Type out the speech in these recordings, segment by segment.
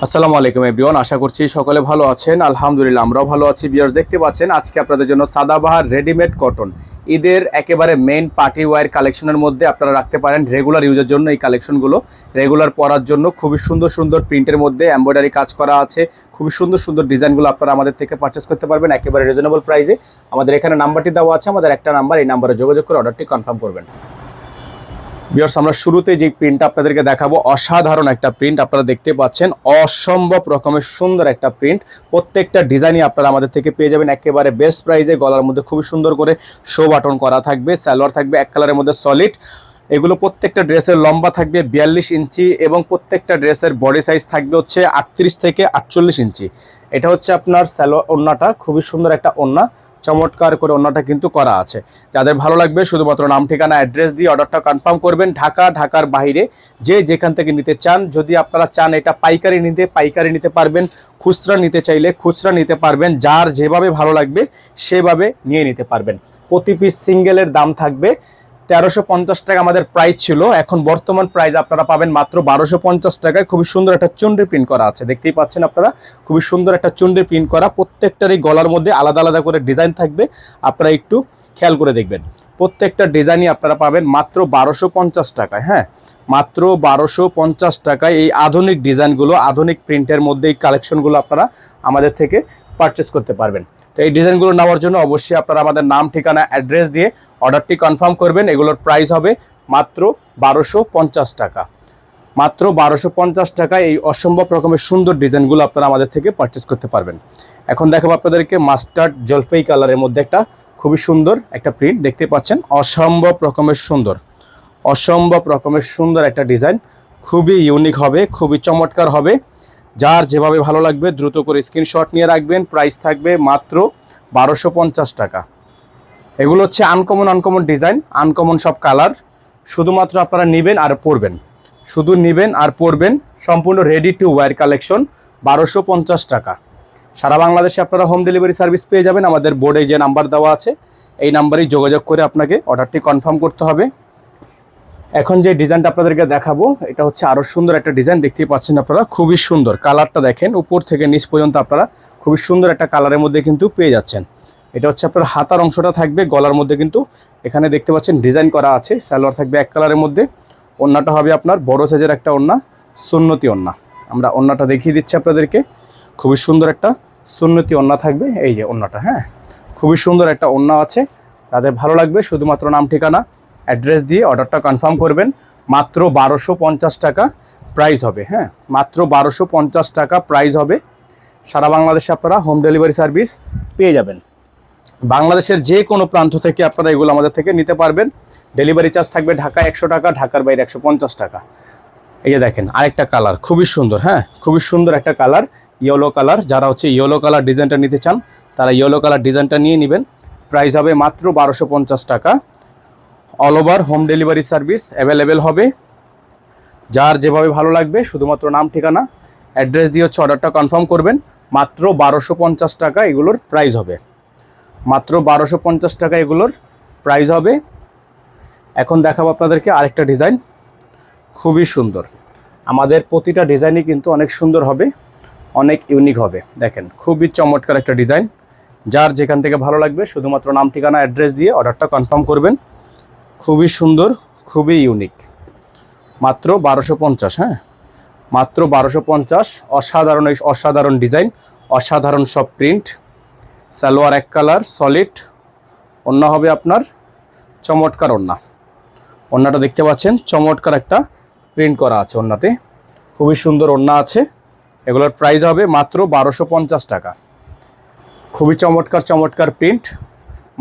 আসসালামু আলাইকুম এভরিওয়ান, আশা করছি সকলে ভালো আছেন। আলহামদুলিল্লাহ আমরাও ভালো আছি। ভিউয়ার্স, দেখতে পাচ্ছেন আজকে আপনাদের জন্য সাদাবাহার রেডিমেড কটন ঈদের একেবারে মেইন পার্টি ওয়্যার কালেকশনের মধ্যে আপনারা রাখতে পারেন রেগুলার ইউজের জন্য। এই কালেকশনগুলো রেগুলার পরার জন্য খুবই সুন্দর সুন্দর প্রিন্টের মধ্যে এমব্রয়ডারি কাজ করা আছে। খুবই সুন্দর সুন্দর ডিজাইনগুলো আপনারা আমাদের থেকে পারচেস করতে পারবেন একেবারে রিজনেবল প্রাইসে। আমাদের এখানে নাম্বারটি দেওয়া আছে, আমাদের একটা নাম্বার, এই নাম্বারে যোগাযোগ করে অর্ডারটি কনফার্ম করবেন। ভিউয়ার্স, আমরা শুরুতে যে প্রিন্টটা আপনাদেরকে দেখাবো, অসাধারণ একটা প্রিন্ট আপনারা দেখতে পাচ্ছেন। অসম্ভব রকমের সুন্দর একটা প্রিন্ট। প্রত্যেকটা ডিজাইনই আপনারা আমাদের থেকে পেয়ে যাবেন একেবারে বেস্ট প্রাইসে। গলার মধ্যে খুবই সুন্দর করে শো বাটন করা থাকবে, সালোয়ার থাকবে এক কালারের মধ্যে সলিড। এগুলো প্রত্যেকটা ড্রেসের লম্বা থাকবে 42 ইঞ্চি এবং প্রত্যেকটা ড্রেসের বডি সাইজ থাকবে হচ্ছে 38 থেকে 48 ইঞ্চি। এটা হচ্ছে আপনার সালোয়ার। ওড়নাটা খুবই সুন্দর একটা ওড়না, চমৎকার করে ওড়নাটা কিন্তু করা আছে। যাদের ভালো লাগবে শুধুমাত্র নাম ঠিকানা অ্যাড্রেস দিয়ে অর্ডারটা কনফার্ম করবেন। ঢাকার বাইরে যে যেখান থেকে নিতে চান, যদি আপনারা চান এটা পাইকারি নিতে পারবেন, খুচরা নিতে চাইলে খুচরা নিতে পারবেন। যার যেভাবে ভালো লাগবে সেভাবে নিয়ে নিতে পারবেন। প্রতি পিস সিঙ্গেলের দাম থাকবে 1350 টাকা আমাদের প্রাইস ছিল, এখন বর্তমান প্রাইস আপনারা পাবেন মাত্র 1250 টাকায়। খুবই সুন্দর একটা চুনরি প্রিন্ট করা আছে, দেখতেই পাচ্ছেন আপনারা। খুবই সুন্দর একটা চুনরি প্রিন্ট করা, প্রত্যেকটারই গলার মধ্যে আলাদা আলাদা করে ডিজাইন থাকবে। আপনারা একটু খেয়াল করে দেখবেন, প্রত্যেকটা ডিজাইনই আপনারা পাবেন মাত্র 1250 টাকায়। হ্যাঁ, মাত্র 1250 টাকায় এই আধুনিক ডিজাইনগুলো, আধুনিক প্রিন্টের মধ্যে এই কালেকশনগুলো আপনারা আমাদের থেকে পারচেস করতে পারবেন। তো এই ডিজাইনগুলো নেওয়ার জন্য অবশ্যই আপনারা আমাদের নাম ঠিকানা অ্যাড্রেস দিয়ে অর্ডারটি কনফার্ম করবেন। এগুলোর প্রাইস হবে মাত্র 1250 টাকা। মাত্র 1250 টাকায় এই অসম্ভব রকমের সুন্দর ডিজাইনগুলো আপনারা আমাদের থেকে পারচেস করতে পারবেন। এখন দেখাবো আপনাদেরকে মাস্টার্ড জলপাই কালারের মধ্যে একটা খুবই সুন্দর একটা প্রিন্ট দেখতে পাচ্ছেন। অসম্ভব রকমের সুন্দর একটা ডিজাইন, খুবই ইউনিক হবে, খুবই চমৎকার হবে। যার যেভাবে ভালো লাগবে দ্রুত করে স্ক্রিনশট নিয়ে রাখবেন। প্রাইস থাকবে মাত্র 1250 টাকা। এগুলো হচ্ছে আনকমন ডিজাইন, আনকমন সব কালার। শুধুমাত্র আপনারা নেবেন আর পরবেন, শুধু নেবেন আর পরবেন। সম্পূর্ণ রেডি টু ওয়্যার কালেকশন, 1250 টাকা। সারা বাংলাদেশে আপনারা হোম ডেলিভারি সার্ভিস পেয়ে যাবেন। আমাদের বোর্ডে যে নাম্বার দেওয়া আছে এই নাম্বারেই যোগাযোগ করে আপনাকে অর্ডারটি কনফার্ম করতে হবে। এখন যে ডিজাইনটা আপনাদেরকে দেখাবো এটা হচ্ছে আরও সুন্দর একটা ডিজাইন, দেখতেই পাচ্ছেন আপনারা। খুবই সুন্দর কালারটা দেখেন, উপর থেকে নিচ পর্যন্ত আপনারা খুবই সুন্দর একটা কালারের মধ্যে কিন্তু পেয়ে যাচ্ছেন। এটা হচ্ছে আপনার হাতার অংশটা থাকবে, গলার মধ্যে কিন্তু এখানে দেখতে পাচ্ছেন ডিজাইন করা আছে। সালোয়ার থাকবে এক কালারের মধ্যে, ওড়নাটা হবে আপনার বড় সাইজের একটা ওড়না, সুন্নতি ওড়না। আমরা ওড়নাটা দেখিয়ে দিচ্ছি আপনাদেরকে। খুবই সুন্দর একটা সুন্নতি ওড়না থাকবে, এই যে ওড়নাটা। হ্যাঁ, খুবই সুন্দর একটা ওড়না আছে। তাদের ভালো লাগবে শুধুমাত্র নাম ঠিকানা অ্যাড্রেস দিয়ে অর্ডারটা কনফার্ম করবেন। মাত্র 1250 টাকা প্রাইস হবে। হ্যাঁ, মাত্র 1250 টাকা প্রাইস হবে। সারা বাংলাদেশে আপনারা হোম ডেলিভারি সার্ভিস পেয়ে যাবেন। বাংলাদেশের যে কোনো প্রান্ত থেকে আপনারা এগুলো আমাদের থেকে নিতে পারবেন। ডেলিভারি চার্জ থাকবে ঢাকায় 100 টাকা, ঢাকার বাইরে 150 টাকা। এই যে দেখেন আরেকটা কালার, খুবই সুন্দর। হ্যাঁ, খুবই সুন্দর একটা কালার, ইয়েলো কালার। যারা হচ্ছে ইয়েলো কালার ডিজাইনটা নিতে চান তারা ইয়েলো কালার ডিজাইনটা নিয়ে নেবেন। প্রাইস হবে মাত্র 1250 টাকা। All over home delivery service available হবে। যার যেভাবে ভালো লাগবে শুধুমাত্র নাম ঠিকানা অ্যাড্রেস দিয়ে হচ্ছে অর্ডারটা কনফার্ম করবেন। মাত্র 1250 টাকা এগুলোর প্রাইস হবে, মাত্র 1250 টাকা এগুলোর প্রাইস হবে। এখন দেখাবো আপনাদেরকে আরেকটা ডিজাইন, খুবই সুন্দর। আমাদের প্রতিটা ডিজাইনই কিন্তু অনেক সুন্দর হবে, অনেক ইউনিক হবে। দেখেন খুবই চমৎকার একটা ডিজাইন। যার যেখান থেকে ভালো লাগবে শুধুমাত্র নাম ঠিকানা অ্যাড্রেস দিয়ে অর্ডারটা কনফার্ম করবেন। খুবই সুন্দর, খুবই ইউনিক। মাত্র 1250। হ্যাঁ, মাত্র 1250। অসাধারণ ডিজাইন, অসাধারণ সব প্রিন্ট। সালোয়ার এক কালার সলিড, ওড়না হবে আপনার চমৎকার ওড়না। ওড়নাটা দেখতে পাচ্ছেন, চমৎকার একটা প্রিন্ট করা আছে ওড়নাতে, খুবই সুন্দর ওড়না আছে। এগুলোর প্রাইস হবে মাত্র 1250 টাকা। খুবই চমৎকার প্রিন্ট,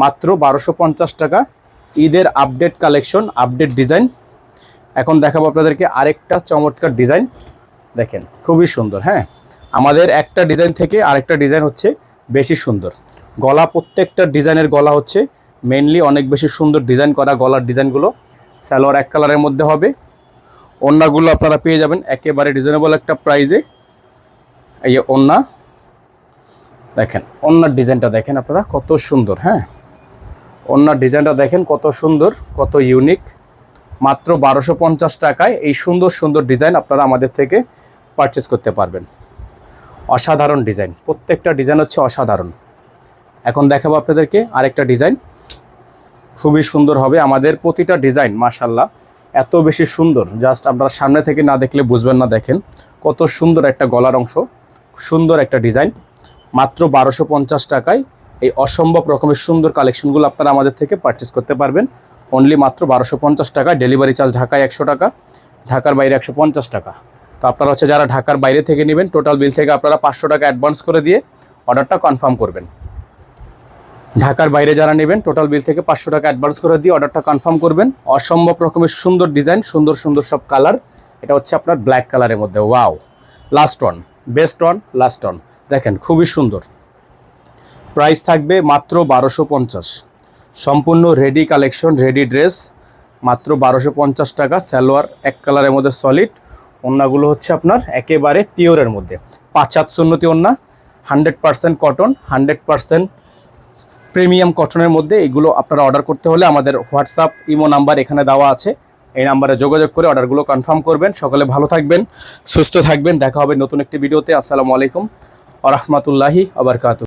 মাত্র 1250 টাকা। ঈদের আপডেট কালেকশন, আপডেট ডিজাইন। এখন দেখাবো আপনাদেরকে আরেকটা চমৎকার ডিজাইন, দেখেন খুবই সুন্দর। হ্যাঁ, আমাদের একটা ডিজাইন থেকে আরেকটা ডিজাইন হচ্ছে বেশি সুন্দর। গলা, প্রত্যেকটা ডিজাইনের গলা হচ্ছে মেইনলি অনেক বেশি সুন্দর ডিজাইন করা গলার ডিজাইনগুলো। সালোয়ার এক কালারের মধ্যে হবে। ওড়নাগুলো আপনারা পেয়ে যাবেন একেবারে রিজনেবল একটা প্রাইসে। এই ওড়না দেখেন, ওড়নার ডিজাইনটা দেখেন আপনারা কত সুন্দর। হ্যাঁ, ওড়নার ডিজাইনটা দেখেন কত সুন্দর, কত ইউনিক। মাত্র 1250 টাকায় এই সুন্দর ডিজাইন আপনারা আমাদের থেকে পারচেস করতে পারবেন। অসাধারণ ডিজাইন, প্রত্যেকটা ডিজাইন হচ্ছে অসাধারণ। এখন দেখাবো আপনাদেরকে আরেকটা ডিজাইন, খুবই সুন্দর হবে। আমাদের প্রতিটা ডিজাইন মাশাআল্লাহ এত বেশি সুন্দর, জাস্ট আপনারা সামনে থেকে না দেখলে বুঝবেন না। দেখেন কত সুন্দর একটা গলার অংশ, সুন্দর একটা ডিজাইন। মাত্র 1250 টাকায় এই অসম্ভব রকমের সুন্দর কালেকশনগুলো আপনারা আমাদের থেকে পারচেস করতে পারবেন। অনলি মাত্র 1250 টাকা। ডেলিভারি চার্জ ঢাকায় 100 টাকা, ঢাকার বাইরে 150 টাকা। তো আপনারা হচ্ছে যারা ঢাকার বাইরে থেকে নেবেন, টোটাল বিল থেকে আপনারা 500 টাকা অ্যাডভান্স করে দিয়ে অর্ডারটা কনফার্ম করবেন। ঢাকার বাইরে যারা নেবেন, টোটাল বিল থেকে 500 টাকা অ্যাডভান্স করে দিয়ে অর্ডারটা কনফার্ম করবেন। অসম্ভব রকমের সুন্দর ডিজাইন, সুন্দর সুন্দর সব কালার। এটা হচ্ছে আপনার ব্ল্যাক কালারের মধ্যে, wow. Last one, best one, last one. দেখেন খুবই সুন্দর। প্রাইস থাকবে মাত্র 1250। সম্পূর্ণ রেডি কালেকশন, রেডি ড্রেস, মাত্র 1250 টাকা। সালোয়ার এক কালারের মধ্যে সলিড, ওড়নাগুলো হচ্ছে আপনার একেবারে পিওরের মধ্যে, 5 হাত সুন্নতি ওড়না, 100% কটন, 100% প্রিমিয়াম কটনের মধ্যে। এগুলো আপনারা অর্ডার করতে হলে আমাদের হোয়াটসঅ্যাপ ইমো নাম্বার এখানে দেওয়া আছে, এই নাম্বারে যোগাযোগ করে অর্ডারগুলো কনফার্ম করবেন। সকলে ভালো থাকবেন, সুস্থ থাকবেন। দেখা হবে নতুন একটি ভিডিওতে। আসসালামু আলাইকুম ওয়া রাহমাতুল্লাহি ওয়া বারাকাতুহু।